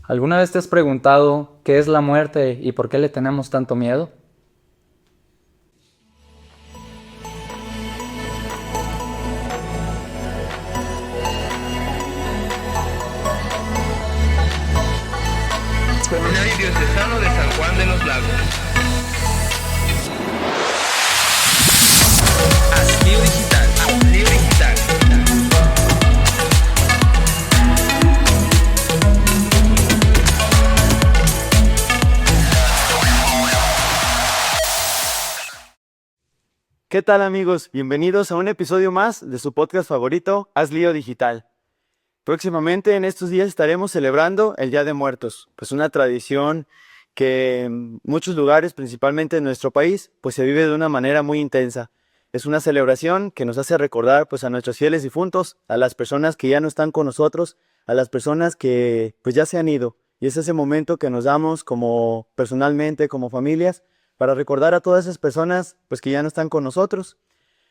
¿Alguna vez te has preguntado qué es la muerte y por qué le tenemos tanto miedo? Seminario Diocesano de San Juan de los Lagos. Astlio Digital. Astlio Digital. ¿Qué tal amigos? Bienvenidos a un episodio más de su podcast favorito, Haz Lío Digital. Próximamente en estos días estaremos celebrando el Día de Muertos, pues una tradición que en muchos lugares, principalmente en nuestro país, pues se vive de una manera muy intensa. Es una celebración que nos hace recordar pues a nuestros fieles difuntos, a las personas que ya no están con nosotros, a las personas que pues ya se han ido. Y es ese momento que nos damos como personalmente, como familias, para recordar a todas esas personas pues que ya no están con nosotros.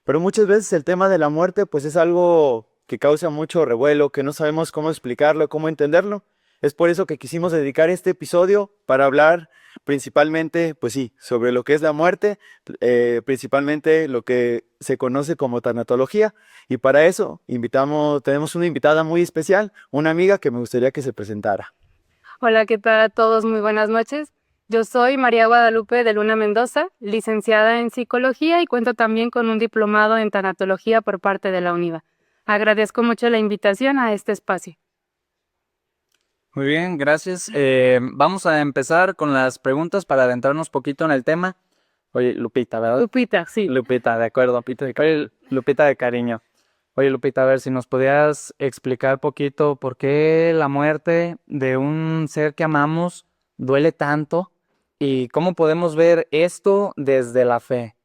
Pero muchas veces el tema de la muerte pues es algo que causa mucho revuelo, que no sabemos cómo explicarlo, cómo entenderlo. Es por eso que quisimos dedicar este episodio para hablar principalmente, pues sí, sobre lo que es la muerte, principalmente lo que se conoce como tanatología. Y para eso tenemos una invitada muy especial, una amiga que me gustaría que se presentara. Hola, ¿qué tal a todos? Muy buenas noches. Yo soy María Guadalupe de Luna Mendoza, licenciada en Psicología y cuento también con un diplomado en Tanatología por parte de la UNIVA. Agradezco mucho la invitación a este espacio. Muy bien, gracias. Vamos a empezar con las preguntas para adentrarnos poquito en el tema. Oye, Lupita, ¿verdad? Lupita, sí. Lupita, de acuerdo, Oye, Lupita de cariño. Oye, Lupita, a ver si nos podías explicar poquito por qué la muerte de un ser que amamos duele tanto y cómo podemos ver esto desde la fe.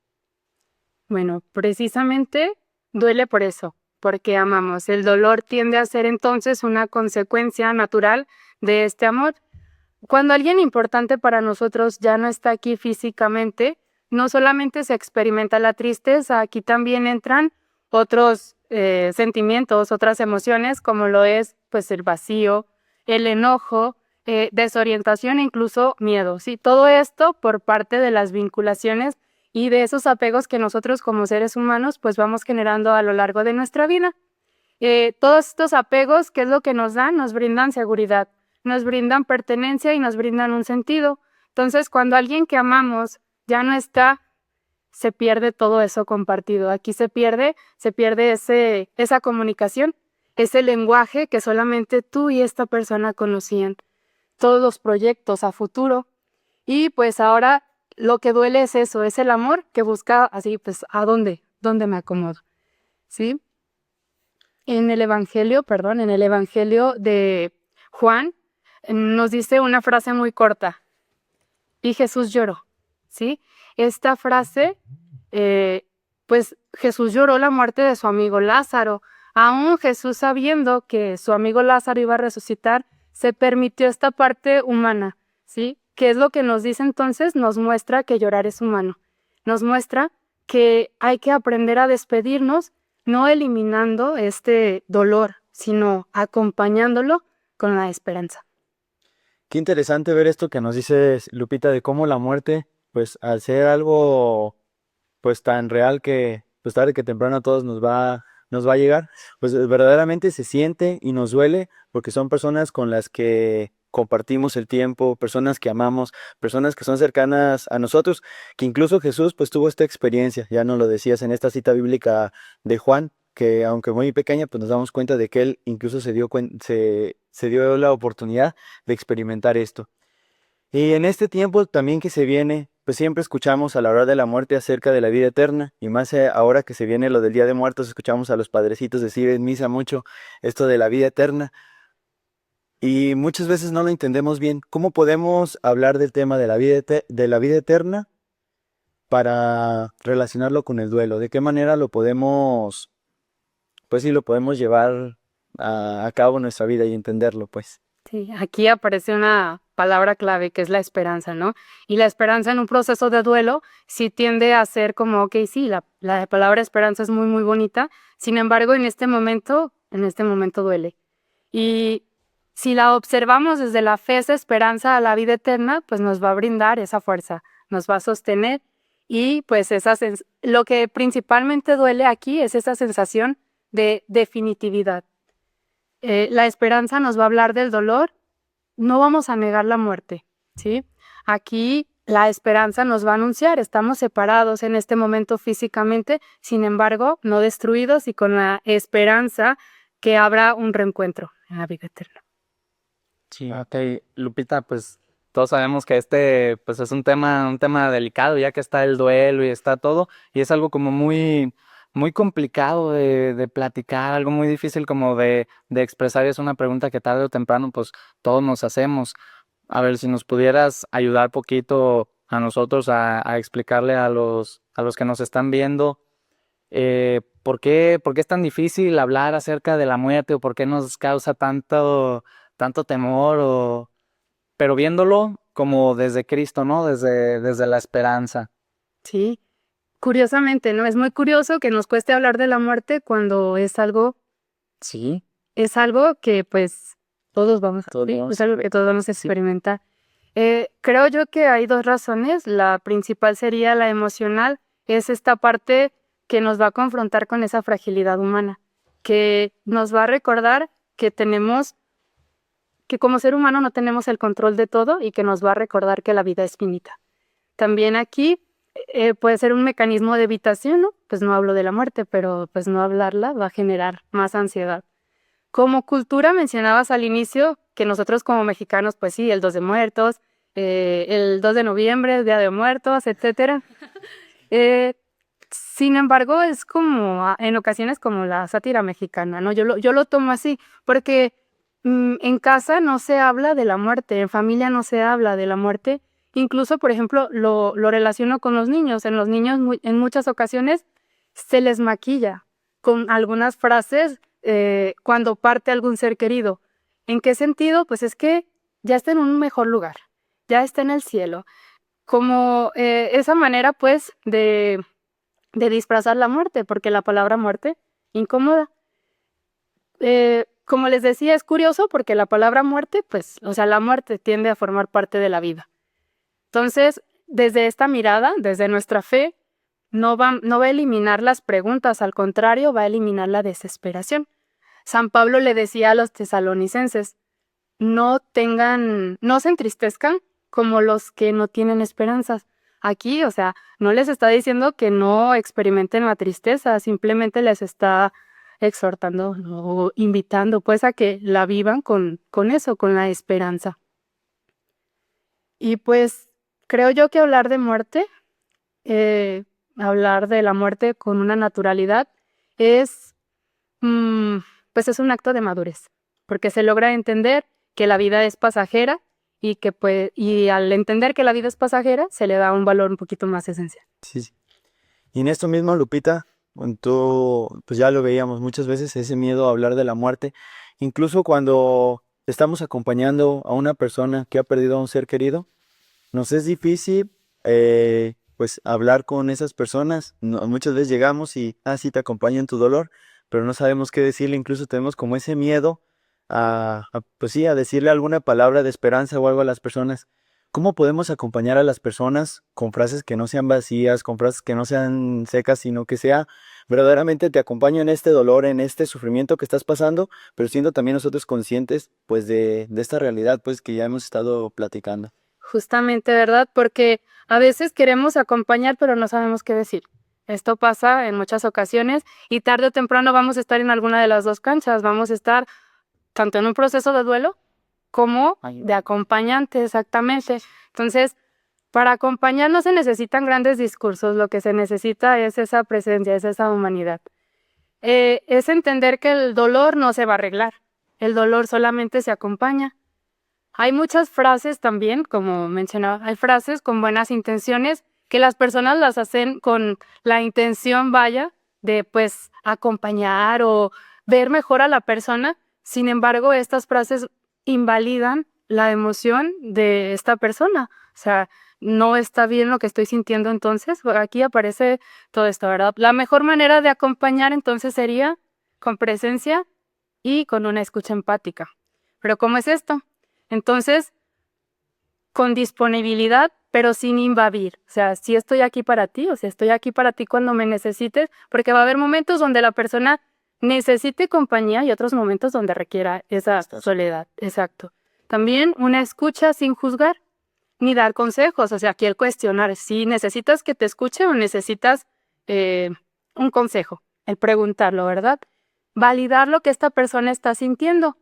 Bueno, precisamente duele por eso, porque amamos. El dolor tiende a ser entonces una consecuencia natural de este amor. Cuando alguien importante para nosotros ya no está aquí físicamente, no solamente se experimenta la tristeza, aquí también entran otros sentimientos, otras emociones, como lo es pues el vacío, el enojo, desorientación e incluso miedo. ¿Sí? Todo esto por parte de las vinculaciones y de esos apegos que nosotros como seres humanos pues vamos generando a lo largo de nuestra vida. Todos estos apegos, ¿qué es lo que nos dan? Nos brindan seguridad, nos brindan pertenencia y nos brindan un sentido. Entonces, cuando alguien que amamos ya no está, se pierde todo eso compartido. Aquí se pierde esa comunicación, ese lenguaje que solamente tú y esta persona conocían, todos los proyectos a futuro. Y pues ahora lo que duele es eso, es el amor que busca así, pues, ¿a dónde? ¿Dónde me acomodo? ¿Sí? En el Evangelio de Juan, nos dice una frase muy corta, y Jesús lloró, ¿sí? Esta frase, pues Jesús lloró la muerte de su amigo Lázaro. Aún Jesús sabiendo que su amigo Lázaro iba a resucitar, se permitió esta parte humana, ¿sí? ¿Qué es lo que nos dice entonces? Nos muestra que llorar es humano. Nos muestra que hay que aprender a despedirnos, no eliminando este dolor, sino acompañándolo con la esperanza. Qué interesante ver esto que nos dice Lupita de cómo la muerte, pues al ser algo pues tan real que pues tarde que temprano a todos nos va a llegar, pues verdaderamente se siente y nos duele porque son personas con las que compartimos el tiempo, personas que amamos, personas que son cercanas a nosotros, que incluso Jesús pues tuvo esta experiencia, ya nos lo decías en esta cita bíblica de Juan, que aunque muy pequeña, pues nos damos cuenta de que él incluso se dio la oportunidad de experimentar esto. Y en este tiempo también que se viene, pues siempre escuchamos a la hora de la muerte acerca de la vida eterna, y más ahora que se viene lo del Día de Muertos, escuchamos a los padrecitos decir en misa mucho esto de la vida eterna, y muchas veces no lo entendemos bien. ¿Cómo podemos hablar del tema de de la vida eterna para relacionarlo con el duelo? ¿De qué manera lo podemos, pues sí, lo podemos llevar a cabo en nuestra vida y entenderlo, pues? Sí, aquí aparece una palabra clave que es la esperanza, ¿no? Y la esperanza en un proceso de duelo sí tiende a ser como, ok, sí, la palabra esperanza es muy, muy bonita, sin embargo, en este momento duele. Y Si la observamos desde la fe, esa esperanza a la vida eterna, pues nos va a brindar esa fuerza, nos va a sostener y pues lo que principalmente duele aquí es esa sensación de definitividad. La esperanza nos va a hablar del dolor, no vamos a negar la muerte, ¿sí? Aquí la esperanza nos va a anunciar, estamos separados en este momento físicamente, sin embargo, no destruidos y con la esperanza que habrá un reencuentro en la vida eterna. Sí. Ok, Lupita, pues todos sabemos que este pues es un tema delicado, ya que está el duelo y está todo, y es algo como muy complicado de platicar, algo muy difícil como de expresar, y es una pregunta que tarde o temprano pues todos nos hacemos. A ver si nos pudieras ayudar poquito a nosotros a explicarle a los que nos están viendo, por qué es tan difícil hablar acerca de la muerte o por qué nos causa tanto temor, pero viéndolo como desde Cristo, ¿no? Desde la esperanza. Sí, curiosamente, ¿no? Es muy curioso que nos cueste hablar de la muerte cuando Sí, es algo que pues todos vamos a, todos sí, vamos. es algo que todos vamos a Sí. experimentar. Creo yo que hay dos razones. La principal sería la emocional, es esta parte que nos va a confrontar con esa fragilidad humana, que nos va a recordar que como ser humano no tenemos el control de todo y que nos va a recordar que la vida es finita. También aquí puede ser un mecanismo de evitación, ¿no? Pues no hablo de la muerte, pero pues no hablarla va a generar más ansiedad. Como cultura mencionabas al inicio que nosotros como mexicanos, pues sí, el 2 de Muertos, el 2 de noviembre, el Día de Muertos, etcétera. Sin embargo, es como en ocasiones como la sátira mexicana, ¿no? Yo lo tomo así, porque en casa no se habla de la muerte, en familia no se habla de la muerte. Incluso, por ejemplo, lo relaciono con los niños. En los niños en muchas ocasiones se les maquilla con algunas frases cuando parte algún ser querido. ¿En qué sentido? Pues es que ya está en un mejor lugar, ya está en el cielo. Como esa manera, pues, de disfrazar la muerte, porque la palabra muerte incomoda. Como les decía, es curioso porque la palabra muerte, pues, o sea, la muerte tiende a formar parte de la vida. Entonces, desde esta mirada, desde nuestra fe, no va a eliminar las preguntas, al contrario, va a eliminar la desesperación. San Pablo le decía a los tesalonicenses, no se entristezcan como los que no tienen esperanzas. Aquí, o sea, no les está diciendo que no experimenten la tristeza, simplemente les está exhortando o invitando pues a que la vivan con eso, con la esperanza. Y pues creo yo que hablar de muerte, hablar de la muerte con una naturalidad es, pues es un acto de madurez, porque se logra entender que la vida es pasajera y que y al entender que la vida es pasajera se le da un valor un poquito más esencial. Sí, sí. Y en esto mismo, Lupita, tú, pues ya lo veíamos muchas veces, ese miedo a hablar de la muerte, incluso cuando estamos acompañando a una persona que ha perdido a un ser querido, nos es difícil, pues, hablar con esas personas. Muchas veces llegamos y, sí, te acompaño en tu dolor, pero no sabemos qué decirle, incluso tenemos como ese miedo pues sí, a decirle alguna palabra de esperanza o algo a las personas. ¿Cómo podemos acompañar a las personas con frases que no sean vacías, con frases que no sean secas, sino que sea verdaderamente te acompaño en este dolor, en este sufrimiento que estás pasando, pero siendo también nosotros conscientes, pues, de esta realidad, pues, que ya hemos estado platicando? Justamente, ¿verdad? Porque a veces queremos acompañar, pero no sabemos qué decir. Esto pasa en muchas ocasiones y tarde o temprano vamos a estar en alguna de las dos canchas. Vamos a estar tanto en un proceso de duelo como de acompañante, exactamente. Entonces, para acompañar no se necesitan grandes discursos, lo que se necesita es esa presencia, es esa humanidad. Es entender que el dolor no se va a arreglar, el dolor solamente se acompaña. Hay muchas frases también, como mencionaba, hay frases con buenas intenciones que las personas las hacen con la intención, vaya, de pues acompañar o ver mejor a la persona. Sin embargo, estas frases invalidan la emoción de esta persona. O sea, no está bien lo que estoy sintiendo entonces. Aquí aparece todo esto, ¿verdad? La mejor manera de acompañar entonces sería con presencia y con una escucha empática. pero ¿cómo es esto? Entonces, con disponibilidad, pero sin invadir. O sea, sí estoy aquí para ti, o sea, estoy aquí para ti cuando me necesites, porque va a haber momentos donde la persona necesite compañía y otros momentos donde requiera esa soledad. Exacto. También una escucha sin juzgar ni dar consejos, o sea, aquí el cuestionar si necesitas que te escuche o necesitas un consejo, el preguntarlo, ¿verdad? Validar lo que esta persona está sintiendo.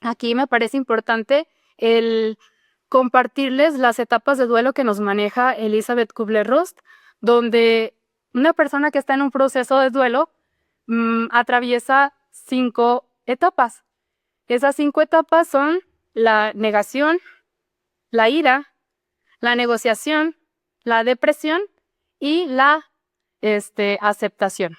Aquí me parece importante el compartirles las etapas de duelo que nos maneja Elizabeth Kubler-Ross, donde una persona que está en un proceso de duelo atraviesa 5 etapas. Esas 5 etapas son la negación, la ira, la negociación, la depresión y la aceptación.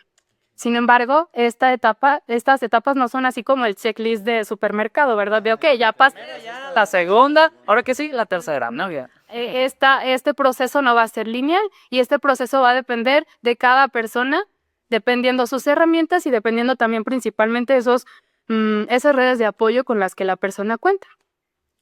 Sin embargo, estas etapas no son así como el checklist de supermercado, ¿verdad? De, ok, ya pasé La segunda, ahora que sí, la tercera, ¿no? Ya. este proceso no va a ser lineal y este proceso va a depender de cada persona, dependiendo sus herramientas y dependiendo también principalmente esas redes de apoyo con las que la persona cuenta.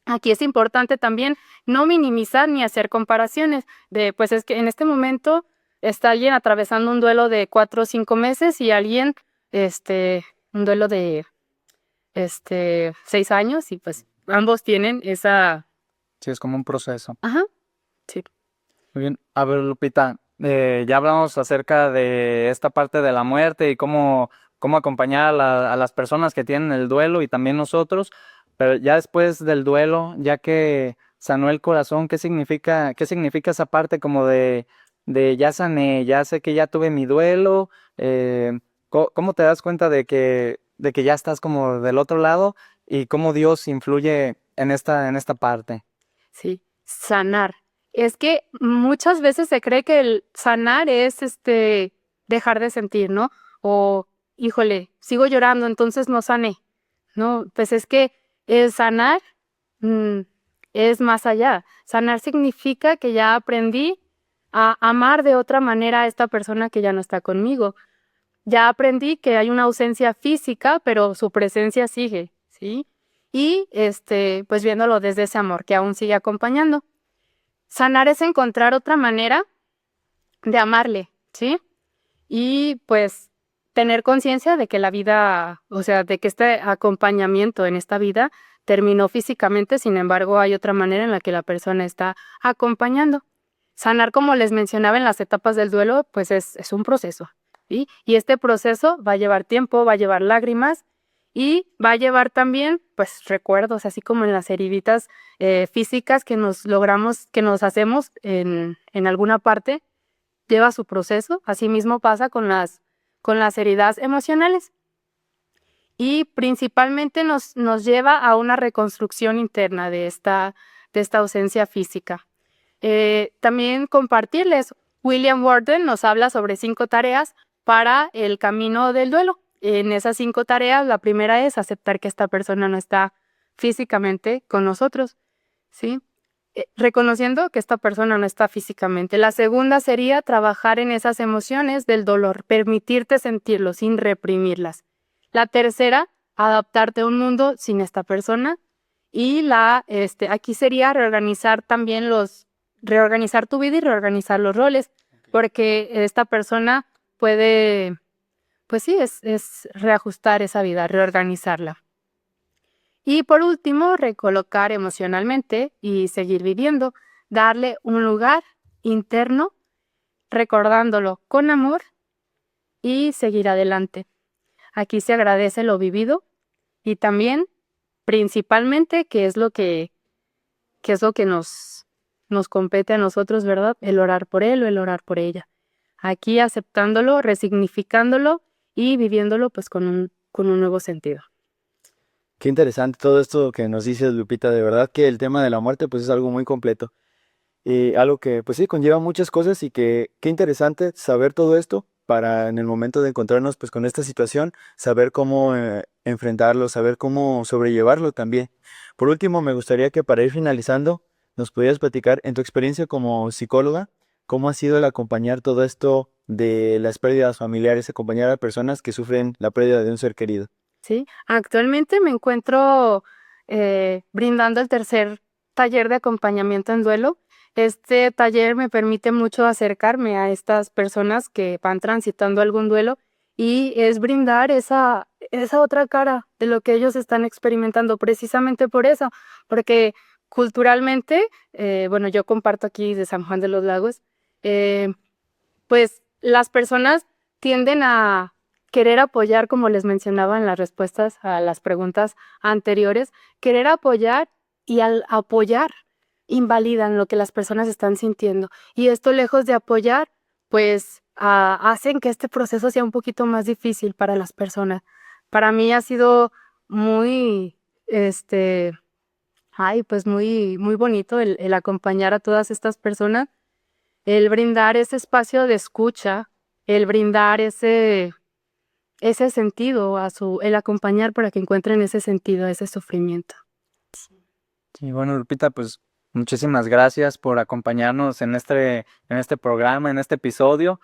Aquí es importante también no minimizar ni hacer comparaciones de, pues es que en este momento está alguien atravesando un duelo de 4 o 5 meses y alguien, un duelo de 6 años y pues ambos tienen esa... Sí, es como un proceso. Ajá, sí. Muy bien. A ver, Lupita, ya hablamos acerca de esta parte de la muerte y cómo acompañar a las personas que tienen el duelo y también nosotros, pero ya después del duelo, ya que sanó el corazón, ¿qué significa esa parte como de ya sané, ya sé que ya tuve mi duelo? ¿Cómo te das cuenta de que ya estás como del otro lado y cómo Dios influye en esta parte? Sí, sanar. Es que muchas veces se cree que el sanar es dejar de sentir, ¿no? O, híjole, sigo llorando, entonces no sané. No, pues es que el sanar mm, es más allá. Sanar significa que ya aprendí a amar de otra manera a esta persona que ya no está conmigo. Ya aprendí que hay una ausencia física, pero su presencia sigue, ¿sí? Y pues viéndolo desde ese amor que aún sigue acompañando. Sanar es encontrar otra manera de amarle, ¿sí? Y pues tener conciencia de que la vida, o sea, de que este acompañamiento en esta vida terminó físicamente, sin embargo, hay otra manera en la que la persona está acompañando. Sanar, como les mencionaba en las etapas del duelo, pues es un proceso, ¿sí? Y este proceso va a llevar tiempo, va a llevar lágrimas y va a llevar también, pues, recuerdos, así como en las heriditas físicas que nos logramos, que nos hacemos en alguna parte, lleva su proceso. Asimismo pasa con las heridas emocionales. Y principalmente nos lleva a una reconstrucción interna de esta ausencia física. También compartirles, William Worden nos habla sobre 5 tareas para el camino del duelo. En esas 5 tareas, la primera es aceptar que esta persona no está físicamente con nosotros, ¿sí? Reconociendo que esta persona no está físicamente. La segunda sería trabajar en esas emociones del dolor, permitirte sentirlo sin reprimirlas. La tercera, adaptarte a un mundo sin esta persona. Y aquí sería reorganizar también reorganizar tu vida y reorganizar los roles, porque esta persona puede, pues sí, es reajustar esa vida, reorganizarla. Y por último, recolocar emocionalmente y seguir viviendo, darle un lugar interno, recordándolo con amor y seguir adelante. Aquí se agradece lo vivido y también, principalmente, que es lo que nos compete a nosotros, ¿verdad? El orar por él o el orar por ella. Aquí aceptándolo, resignificándolo y viviéndolo pues con un nuevo sentido. Qué interesante todo esto que nos dices, Lupita. De verdad que el tema de la muerte pues es algo muy completo. Y algo que pues sí conlleva muchas cosas y que qué interesante saber todo esto para en el momento de encontrarnos pues con esta situación, saber cómo enfrentarlo, saber cómo sobrellevarlo también. Por último, me gustaría que para ir finalizando nos pudieras platicar en tu experiencia como psicóloga, cómo ha sido el acompañar todo esto de las pérdidas familiares, acompañar a personas que sufren la pérdida de un ser querido. ¿Sí? Actualmente me encuentro brindando el tercer taller de acompañamiento en duelo. Este taller me permite mucho acercarme a estas personas que van transitando algún duelo y es brindar esa otra cara de lo que ellos están experimentando, precisamente por eso, porque culturalmente, bueno, yo comparto aquí de San Juan de los Lagos, pues las personas tienden a querer apoyar, como les mencionaba en las respuestas a las preguntas anteriores, querer apoyar y al apoyar invalidan lo que las personas están sintiendo. Y esto, lejos de apoyar, pues hacen que este proceso sea un poquito más difícil para las personas. Para mí ha sido muy, pues muy bonito el acompañar a todas estas personas, el brindar ese espacio de escucha, el brindar ese sentido el acompañar para que encuentren ese sentido a ese sufrimiento. Y bueno, Lupita, pues muchísimas gracias por acompañarnos en este programa, en este episodio,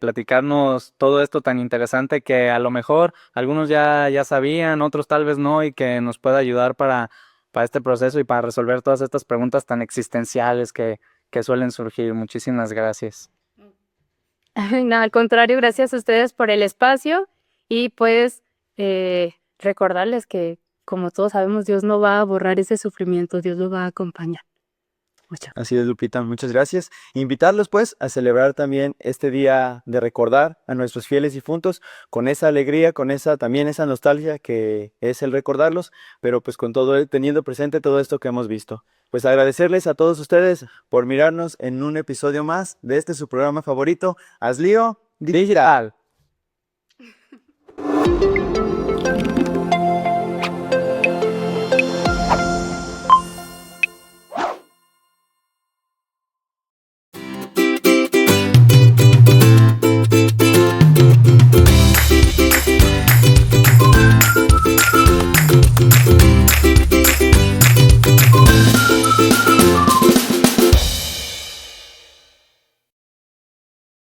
platicarnos todo esto tan interesante que a lo mejor algunos ya sabían, otros tal vez no, y que nos pueda ayudar para este proceso y para resolver todas estas preguntas tan existenciales que suelen surgir. Muchísimas gracias. No, al contrario, gracias a ustedes por el espacio y pues recordarles que, como todos sabemos, Dios no va a borrar ese sufrimiento, Dios lo va a acompañar. Así es, Lupita, muchas gracias. Invitarlos pues a celebrar también este día de recordar a nuestros fieles difuntos con esa alegría, con también esa nostalgia que es el recordarlos, pero pues con teniendo presente todo esto que hemos visto. Pues agradecerles a todos ustedes por mirarnos en un episodio más de su programa favorito, Hazlío Digital.